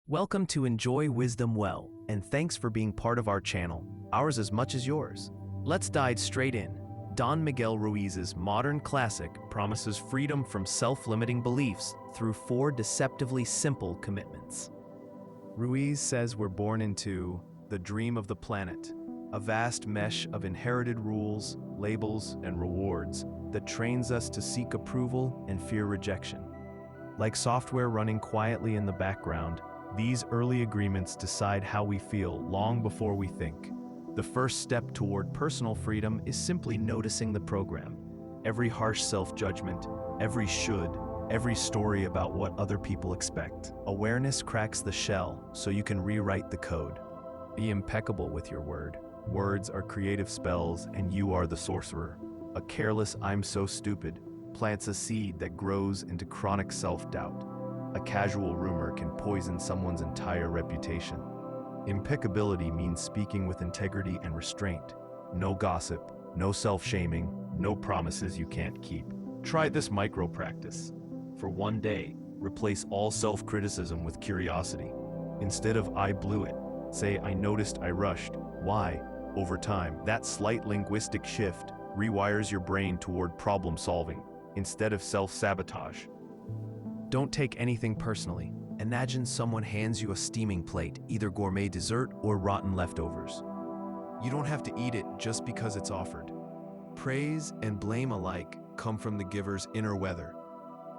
Welcome to Enjoy Wisdom Well, and thanks for being part of our channel, ours as much as yours. Let's dive straight in. Don Miguel Ruiz's modern classic promises freedom from self-limiting beliefs through 4 deceptively simple commitments. Ruiz says we're born into the dream of the planet, a vast mesh of inherited rules, labels, and rewards that trains us to seek approval and fear rejection. Like software running quietly in the background, these early agreements decide how we feel long before we think. The first step toward personal freedom is simply noticing the program. Every harsh self-judgment, every should, every story about what other people expect. Awareness cracks the shell so you can rewrite the code. Be impeccable with your word. Words are creative spells and you are the sorcerer. A careless "I'm so stupid" plants a seed that grows into chronic self-doubt. A casual rumor can poison someone's entire reputation. Impeccability means speaking with integrity and restraint. No gossip, no self-shaming, no promises you can't keep. Try this micro practice. For one day, replace all self-criticism with curiosity. Instead of "I blew it," say "I noticed I rushed." Why? Over time, that slight linguistic shift rewires your brain toward problem solving instead of self-sabotage. Don't take anything personally. Imagine someone hands you a steaming plate, either gourmet dessert or rotten leftovers. You don't have to eat it just because it's offered. Praise and blame alike come from the giver's inner weather.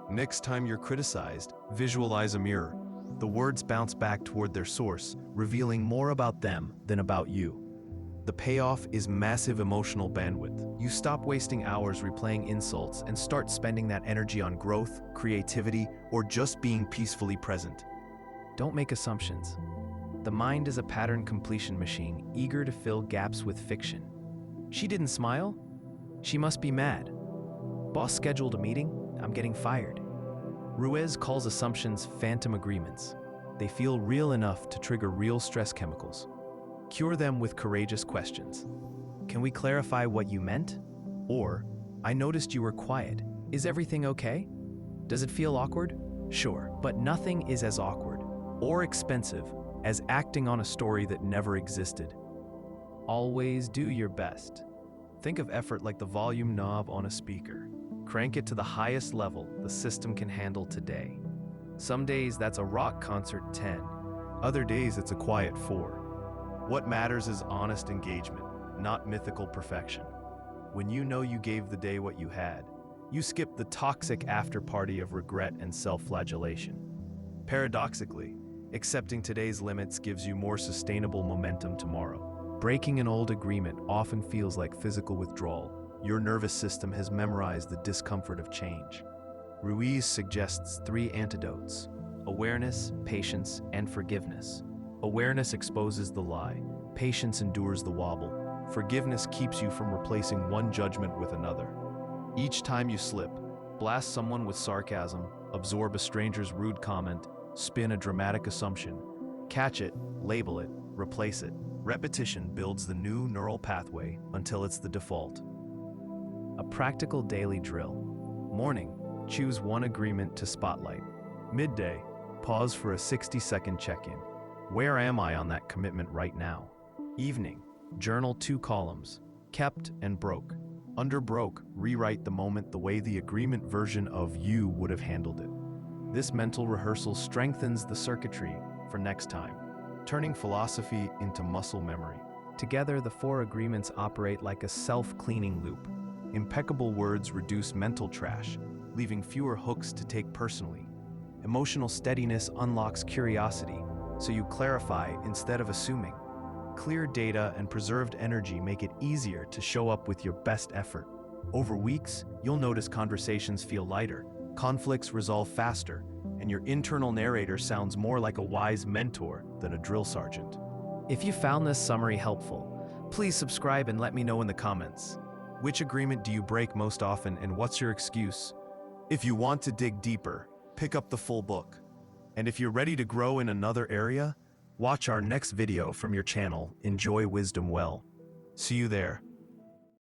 Next time you're criticized, visualize a mirror. The words bounce back toward their source, revealing more about them than about you. The payoff is massive emotional bandwidth. You stop wasting hours replaying insults and start spending that energy on growth, creativity, or just being peacefully present. Don't make assumptions. The mind is a pattern completion machine, eager to fill gaps with fiction. She didn't smile? She must be mad. Boss scheduled a meeting? I'm getting fired. Ruiz calls assumptions phantom agreements. They feel real enough to trigger real stress chemicals. Cure them with courageous questions. Can we clarify what you meant? Or, I noticed you were quiet. Is everything okay? Does it feel awkward? Sure, but nothing is as awkward or expensive as acting on a story that never existed. Always do your best. Think of effort like the volume knob on a speaker. Crank it to the highest level the system can handle today. Some days that's a rock concert 10. Other days it's a quiet 4. What matters is honest engagement, not mythical perfection. When you know you gave the day what you had, you skip the toxic after-party of regret and self-flagellation. Paradoxically, accepting today's limits gives you more sustainable momentum tomorrow. Breaking an old agreement often feels like physical withdrawal. Your nervous system has memorized the discomfort of change. Ruiz suggests 3 antidotes: awareness, patience, and forgiveness. Awareness exposes the lie. Patience endures the wobble. Forgiveness keeps you from replacing one judgment with another. Each time you slip, blast someone with sarcasm, absorb a stranger's rude comment, spin a dramatic assumption, catch it, label it, replace it. Repetition builds the new neural pathway until it's the default. A practical daily drill. Morning, choose one agreement to spotlight. Midday, pause for a 60-second check-in. Where am I on that commitment right now? Evening, journal 2 columns, kept and broke. Under broke, rewrite the moment the way the agreement version of you would have handled it. This mental rehearsal strengthens the circuitry for next time, turning philosophy into muscle memory. Together, the 4 agreements operate like a self-cleaning loop. Impeccable words reduce mental trash, leaving fewer hooks to take personally. Emotional steadiness unlocks curiosity, so you clarify instead of assuming. Clear data and preserved energy make it easier to show up with your best effort. Over weeks, you'll notice conversations feel lighter, conflicts resolve faster, and your internal narrator sounds more like a wise mentor than a drill sergeant. If you found this summary helpful, please subscribe and let me know in the comments. Which agreement do you break most often and what's your excuse? If you want to dig deeper, pick up the full book. And if you're ready to grow in another area, watch our next video from your channel, Enjoy Wisdom Well. See you there.